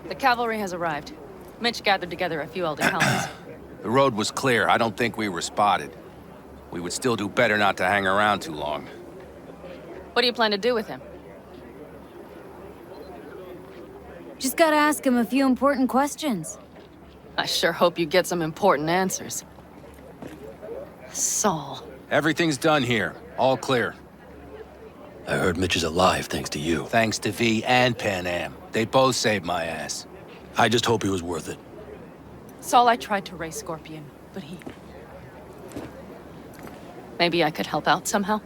Speaker 7: The cavalry has arrived. Mitch gathered together a few elder helmets.
Speaker 14: The road was clear. I don't think we were spotted. We would still do better not to hang around too long.
Speaker 7: What do you plan to do with him?
Speaker 5: Just gotta ask him a few important questions.
Speaker 7: I sure hope you get some important answers. Saul.
Speaker 14: Everything's done here. All clear.
Speaker 15: I heard Mitch is alive thanks to you.
Speaker 14: Thanks to V and Pan Am. They both saved my ass.
Speaker 15: I just hope he was worth it.
Speaker 7: Saul, I tried to raise Scorpion, but he... Maybe I could help out somehow?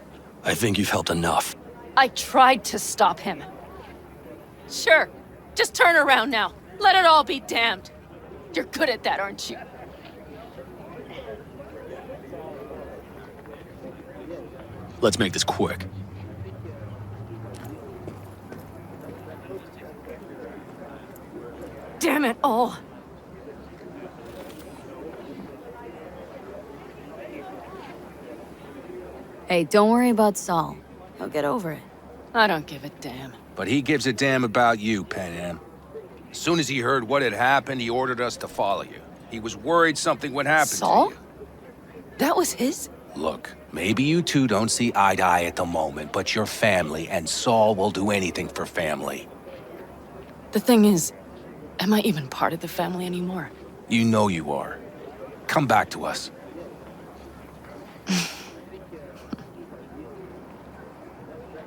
Speaker 15: I think you've helped enough.
Speaker 7: I tried to stop him. Sure. Just turn around now. Let it all be damned. You're good at that, aren't you?
Speaker 15: Let's make this quick.
Speaker 7: Damn it all.
Speaker 5: Hey, don't worry about Saul. He'll get over it.
Speaker 7: I don't give a damn.
Speaker 14: But he gives a damn about you, Pan Am. As soon as he heard what had happened, he ordered us to follow you. He was worried something would happen
Speaker 7: Saul?
Speaker 14: to you.
Speaker 7: That was his?
Speaker 14: Look, maybe you two don't see eye to eye at the moment, but you're family, and Saul will do anything for family.
Speaker 7: The thing is, am I even part of the family anymore?
Speaker 14: You know you are. Come back to us.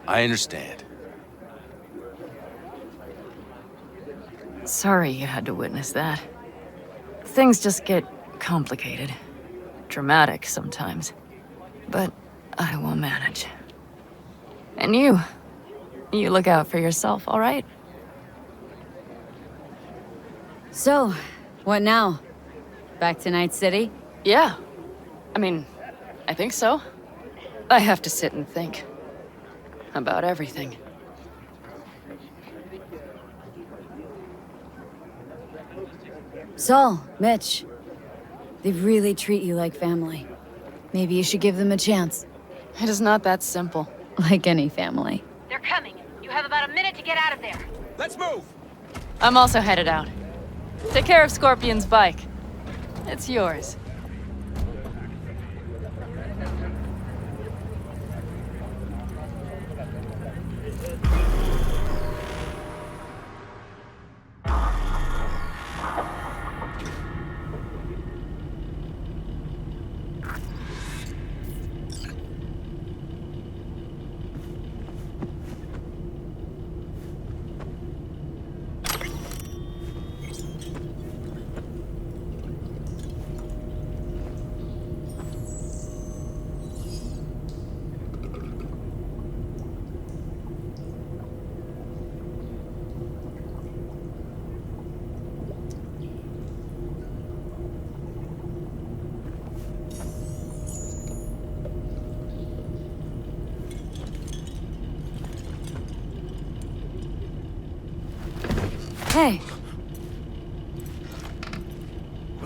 Speaker 14: I understand.
Speaker 7: Sorry you had to witness that. Things just get complicated. Dramatic sometimes. But I will manage. And you look out for yourself, all right?
Speaker 5: So, what now? Back to Night City?
Speaker 7: Yeah. I mean, I think so. I have to sit and think. About everything.
Speaker 5: Saul, Mitch. They really treat you like family. Maybe you should give them a chance.
Speaker 7: It is not that simple.
Speaker 5: Like any family.
Speaker 16: They're coming. You have about a minute to get out of there.
Speaker 14: Let's move!
Speaker 7: I'm also headed out. Take care of Scorpion's bike. It's yours.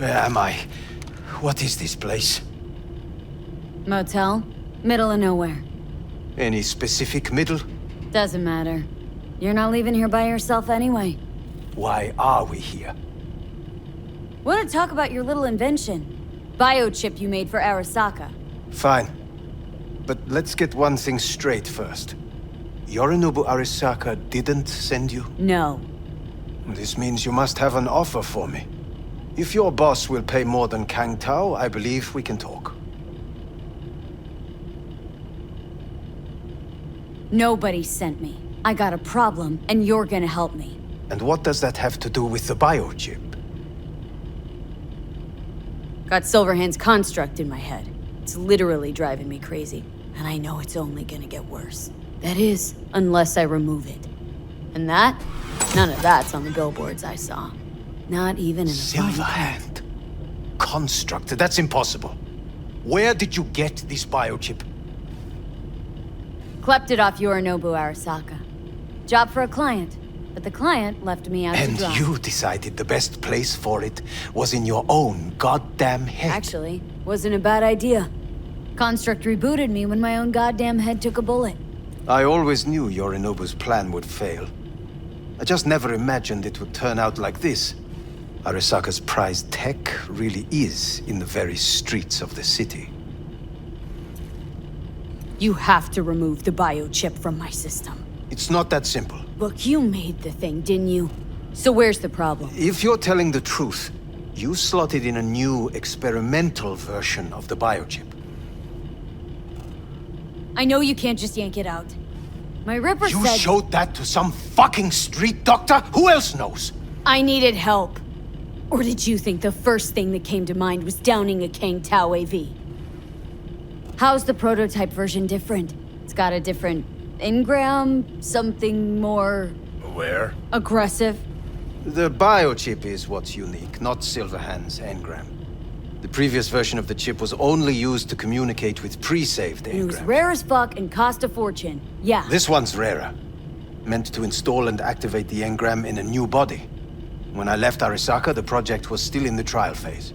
Speaker 17: Where am I? What is this place?
Speaker 5: Motel? Middle of nowhere.
Speaker 17: Any specific middle?
Speaker 5: Doesn't matter. You're not leaving here by yourself anyway.
Speaker 17: Why are we here?
Speaker 5: Want to talk about your little invention? Biochip you made for Arasaka.
Speaker 17: Fine. But let's get one thing straight first. Yorinobu Arasaka didn't send you?
Speaker 5: No.
Speaker 17: This means you must have an offer for me. If your boss will pay more than Kang Tao, I believe we can talk.
Speaker 5: Nobody sent me. I got a problem, and you're gonna help me.
Speaker 17: And what does that have to do with the biochip?
Speaker 5: Got Silverhand's construct in my head. It's literally driving me crazy, and I know it's only gonna get worse. That is, unless I remove it. And that? None of that's on the billboards I saw. Not even in the
Speaker 17: Silverhand. Construct? That's impossible. Where did you get this biochip?
Speaker 5: Klept it off Yorinobu Arasaka. Job for a client, but the client left me out to dry.
Speaker 17: And you decided the best place for it was in your own goddamn head.
Speaker 5: Actually, wasn't a bad idea. Construct rebooted me when my own goddamn head took a bullet.
Speaker 17: I always knew Yorinobu's plan would fail. I just never imagined it would turn out like this. Arasaka's prized tech really is in the very streets of the city.
Speaker 5: You have to remove the biochip from my system.
Speaker 17: It's not that simple.
Speaker 5: Look, you made the thing, didn't you? So where's the problem?
Speaker 17: If you're telling the truth, you slotted in a new experimental version of the biochip.
Speaker 5: I know you can't just yank it out. My Ripper said...
Speaker 17: You showed that to some fucking street doctor? Who else knows?
Speaker 5: I needed help. Or did you think the first thing that came to mind was downing a Kang Tao AV? How's the prototype version different? It's got a different engram, something more...
Speaker 6: Where?
Speaker 5: Aggressive.
Speaker 17: The biochip is what's unique, not Silverhand's engram. The previous version of the chip was only used to communicate with pre-saved engrams.
Speaker 5: It was rare as fuck and cost a fortune. Yeah.
Speaker 17: This one's rarer. Meant to install and activate the engram in a new body. When I left Arasaka, the project was still in the trial phase.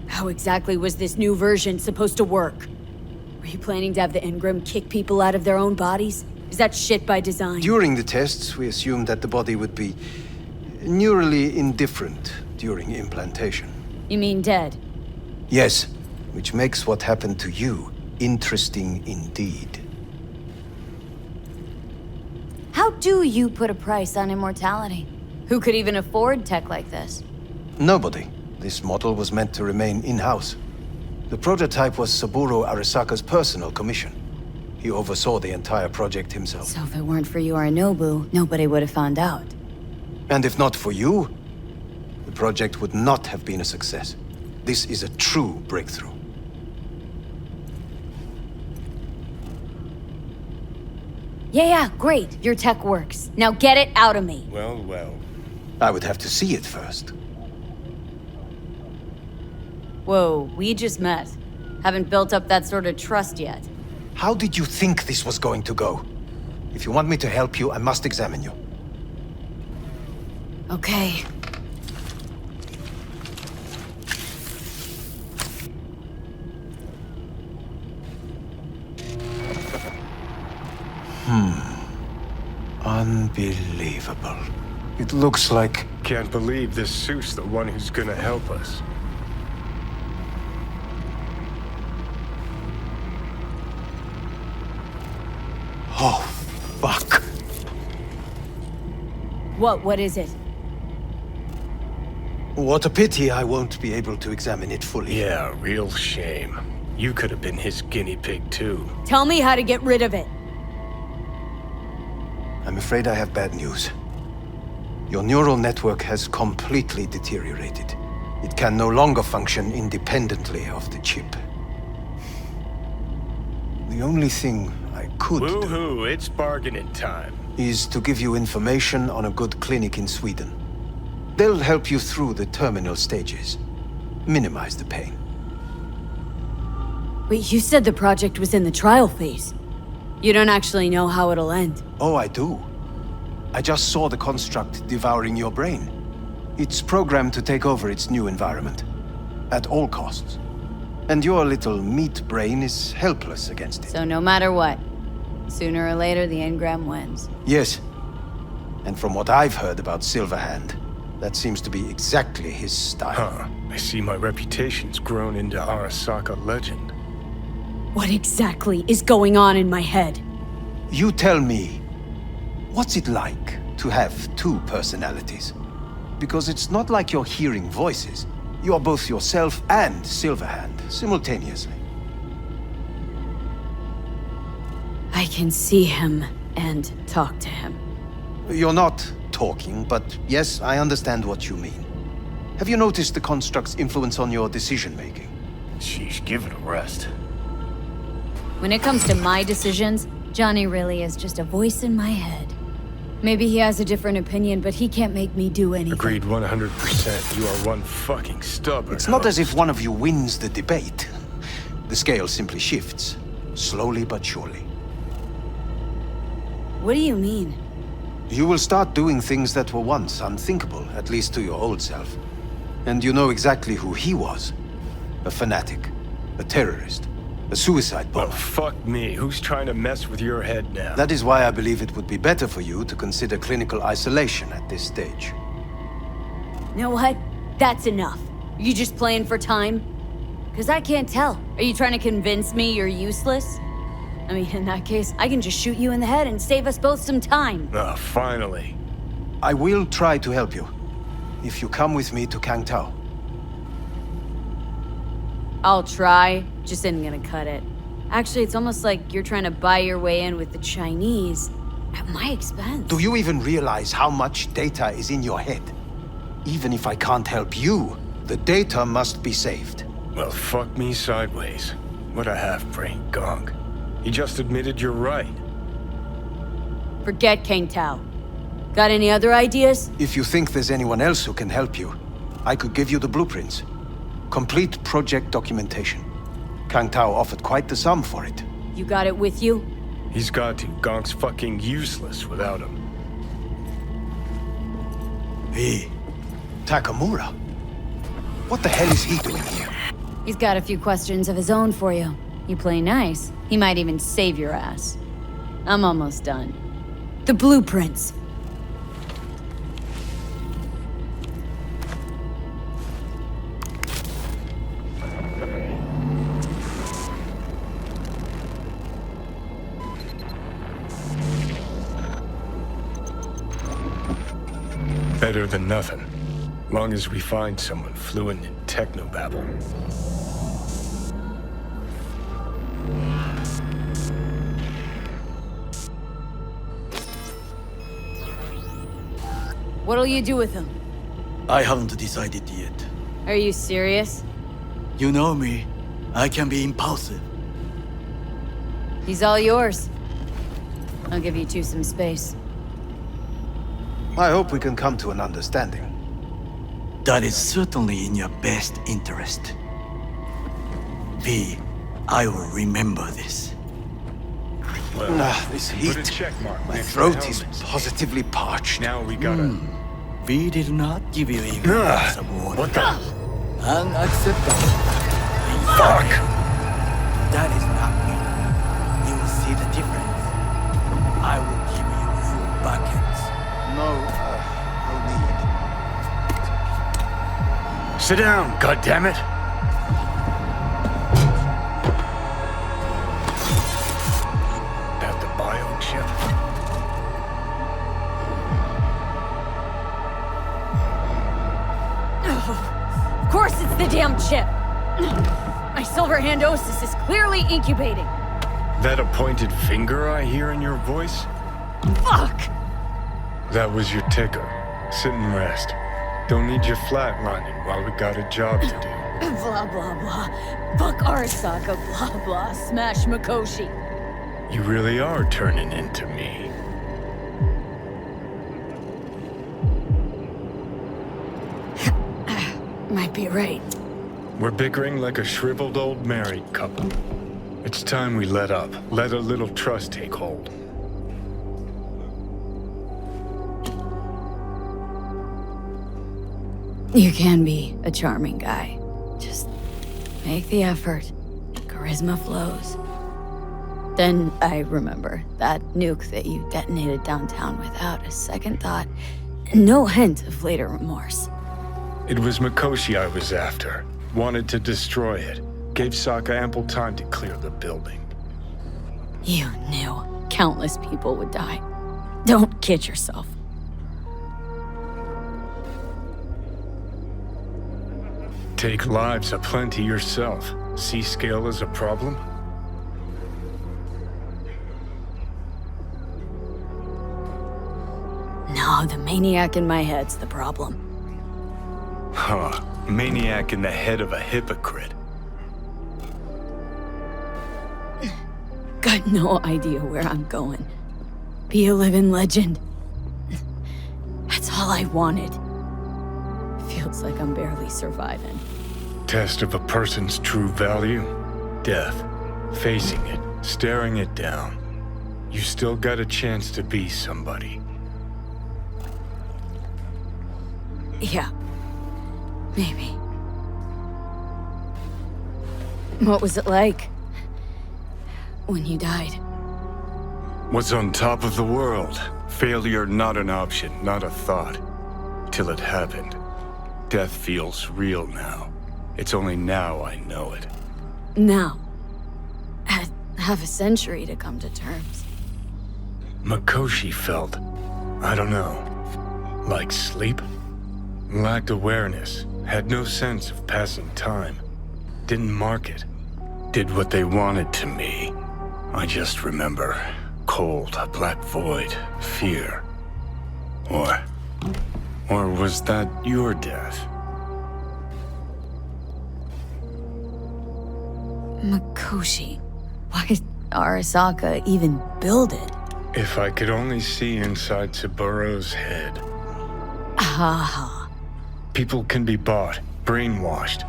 Speaker 5: How exactly was this new version supposed to work? Were you planning to have the engram kick people out of their own bodies? Is that shit by design?
Speaker 17: During the tests, we assumed that the body would be neurally indifferent during implantation.
Speaker 5: You mean dead?
Speaker 17: Yes, which makes what happened to you interesting indeed.
Speaker 5: How do you put a price on immortality? Who could even afford tech like this?
Speaker 17: Nobody. This model was meant to remain in-house. The prototype was Saburo Arasaka's personal commission. He oversaw the entire project himself.
Speaker 5: So if it weren't for Yorinobu, nobody would have found out.
Speaker 17: And if not for you, the project would not have been a success. This is a true breakthrough.
Speaker 5: Yeah, great. Your tech works. Now get it out of me.
Speaker 6: Well, well.
Speaker 17: I would have to see it first.
Speaker 5: Whoa, we just met. Haven't built up that sort of trust yet.
Speaker 17: How did you think this was going to go? If you want me to help you, I must examine you.
Speaker 5: Okay.
Speaker 17: Unbelievable. It looks like...
Speaker 6: Can't believe this suit's the one who's gonna help us.
Speaker 17: Oh, fuck.
Speaker 5: What is it?
Speaker 17: What a pity I won't be able to examine it fully.
Speaker 6: Yeah, real shame. You could have been his guinea pig too.
Speaker 5: Tell me how to get rid of it.
Speaker 17: I'm afraid I have bad news. Your neural network has completely deteriorated. It can no longer function independently of the chip. The only thing I could do...
Speaker 6: Woohoo, it's bargaining time.
Speaker 17: ...is to give you information on a good clinic in Sweden. They'll help you through the terminal stages. Minimize the pain.
Speaker 5: Wait, you said the project was in the trial phase. You don't actually know how it'll end.
Speaker 17: Oh, I do. I just saw the construct devouring your brain. It's programmed to take over its new environment. At all costs. And your little meat brain is helpless against it.
Speaker 5: So no matter what, sooner or later the engram wins.
Speaker 17: Yes. And from what I've heard about Silverhand, that seems to be exactly his style.
Speaker 6: Huh. I see my reputation's grown into Arasaka legend.
Speaker 5: What exactly is going on in my head?
Speaker 17: You tell me, what's it like to have two personalities? Because it's not like you're hearing voices. You're both yourself and Silverhand, simultaneously.
Speaker 5: I can see him and talk to him.
Speaker 17: You're not talking, but yes, I understand what you mean. Have you noticed the construct's influence on your decision-making?
Speaker 2: Sheesh, give it a rest.
Speaker 5: When it comes to my decisions, Johnny really is just a voice in my head. Maybe he has a different opinion, but he can't make me do anything.
Speaker 6: Agreed 100%. You are one fucking stubborn
Speaker 17: It's not as if one of you wins the debate. The scale simply shifts, slowly but surely.
Speaker 5: What do you mean?
Speaker 17: You will start doing things that were once unthinkable, at least to your old self. And you know exactly who he was. A fanatic, a terrorist, a suicide bomber.
Speaker 6: Well, fuck me. Who's trying to mess with your head now?
Speaker 17: That is why I believe it would be better for you to consider clinical isolation at this stage.
Speaker 5: You know what? That's enough. Are you just playing for time? Because I can't tell. Are you trying to convince me you're useless? I mean, in that case, I can just shoot you in the head and save us both some time.
Speaker 6: Ah, finally.
Speaker 17: I will try to help you, if you come with me to Kangtao.
Speaker 5: I'll try, just isn't gonna cut it. Actually, it's almost like you're trying to buy your way in with the Chinese, at my expense.
Speaker 17: Do you even realize how much data is in your head? Even if I can't help you, the data must be saved.
Speaker 6: Well, fuck me sideways. What a half-brain gonk. He just admitted you're right.
Speaker 5: Forget Kangtao. Got any other ideas?
Speaker 17: If you think there's anyone else who can help you, I could give you the blueprints. Complete project documentation. Kangtao offered quite the sum for it.
Speaker 5: You got it with you?
Speaker 6: He's got to. Gonk's fucking useless without him.
Speaker 17: Hey, Takamura. What the hell is he doing here?
Speaker 5: He's got a few questions of his own for you. You play nice, he might even save your ass. I'm almost done. The blueprints.
Speaker 6: Better than nothing. Long as we find someone fluent in technobabble.
Speaker 5: What'll you do with him?
Speaker 15: I haven't decided yet.
Speaker 5: Are you serious?
Speaker 15: You know me. I can be impulsive.
Speaker 5: He's all yours. I'll give you two some space.
Speaker 17: I hope we can come to an understanding.
Speaker 15: That is certainly in your best interest. V, I will remember this.
Speaker 6: Well,
Speaker 17: this
Speaker 6: put
Speaker 17: heat.
Speaker 6: a check mark
Speaker 17: My
Speaker 6: next to
Speaker 17: throat
Speaker 6: the
Speaker 17: is
Speaker 6: helmet.
Speaker 17: positively parched.
Speaker 6: Now we gotta...
Speaker 15: V did not give you even a glass of water.
Speaker 6: What the...
Speaker 15: Unacceptable.
Speaker 6: Fuck!
Speaker 15: That is not me. You will see the difference. I will give you full buckets.
Speaker 17: No need.
Speaker 6: Sit down, goddammit! At the biochip.
Speaker 5: Of course it's the damn chip! My Silverhandosis is clearly incubating.
Speaker 6: That a pointed finger I hear in your voice?
Speaker 5: Fuck!
Speaker 6: That was your ticker. Sit and rest. Don't need you flatlining while we got a job to do.
Speaker 5: Blah, blah, blah. Fuck Arasaka, blah, blah. Smash Mikoshi.
Speaker 6: You really are turning into me.
Speaker 5: Might be right.
Speaker 6: We're bickering like a shriveled old married couple. It's time we let up. Let a little trust take hold.
Speaker 5: You can be a charming guy. Just make the effort. Charisma flows. Then I remember that nuke that you detonated downtown without a second thought, and no hint of later remorse.
Speaker 4: It was Mikoshi I was after. Wanted to destroy it. Gave Sokka ample time to clear the building.
Speaker 5: You knew countless people would die. Don't kid yourself.
Speaker 4: Take lives aplenty yourself. See scale as a problem?
Speaker 5: No, the maniac in my head's the problem.
Speaker 4: Huh. Maniac in the head of a hypocrite.
Speaker 5: Got no idea where I'm going. Be a living legend. That's all I wanted. Feels like I'm barely surviving.
Speaker 4: Test of a person's true value? Death. Facing it, staring it down. You still got a chance to be somebody.
Speaker 5: Yeah. Maybe. What was it like when you died?
Speaker 4: Was on top of the world. Failure not an option, not a thought. Till it happened. Death feels real now. It's only now I know it.
Speaker 5: Now. Had half a century to come to terms.
Speaker 4: Mikoshi felt, I don't know, like sleep? Lacked awareness, had no sense of passing time. Didn't mark it. Did what they wanted to me. I just remember cold, a black void, fear. Or was that your death?
Speaker 5: Mikoshi. Why did Arasaka even build it?
Speaker 4: If I could only see inside Saburo's head.
Speaker 5: Haha.
Speaker 4: People can be bought, brainwashed,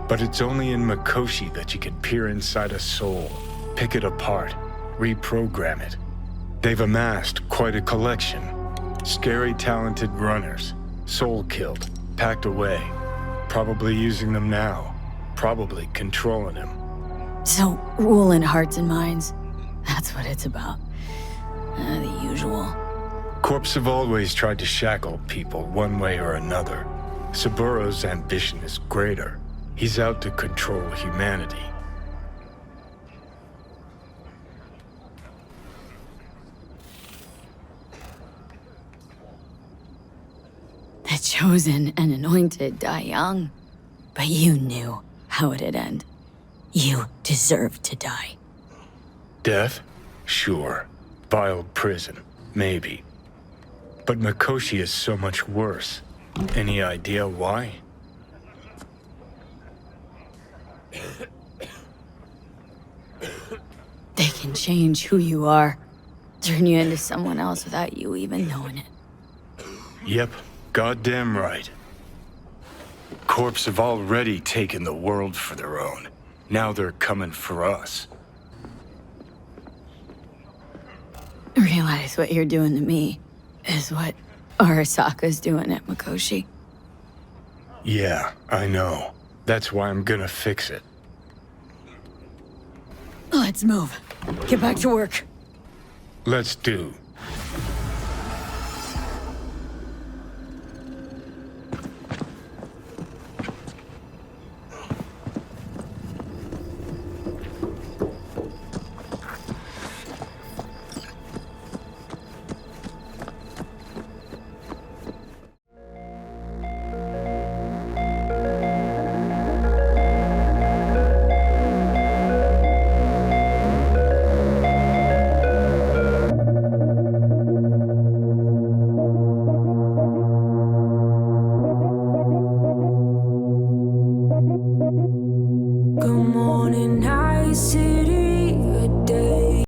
Speaker 4: but it's only in Mikoshi that you can peer inside a soul, pick it apart, reprogram it. They've amassed quite a collection. Scary, talented runners, soul-killed, packed away, probably using them now, probably controlling him.
Speaker 5: So, ruling hearts and minds, that's what it's about. The usual.
Speaker 4: Corps have always tried to shackle people one way or another. Saburo's ambition is greater. He's out to control humanity.
Speaker 5: The chosen and anointed die young. But you knew how it'd end. You deserved to die.
Speaker 4: Death? Sure. Vile prison. Maybe. But Mikoshi is so much worse. Any idea why?
Speaker 5: They can change who you are. Turn you into someone else without you even knowing it.
Speaker 4: Yep. Goddamn right. Corps have already taken the world for their own. Now they're coming for us.
Speaker 5: Realize what you're doing to me is what Arasaka's doing at Mikoshi.
Speaker 4: Yeah, I know. That's why I'm gonna fix it.
Speaker 5: Let's move. Get back to work.
Speaker 4: Let's do.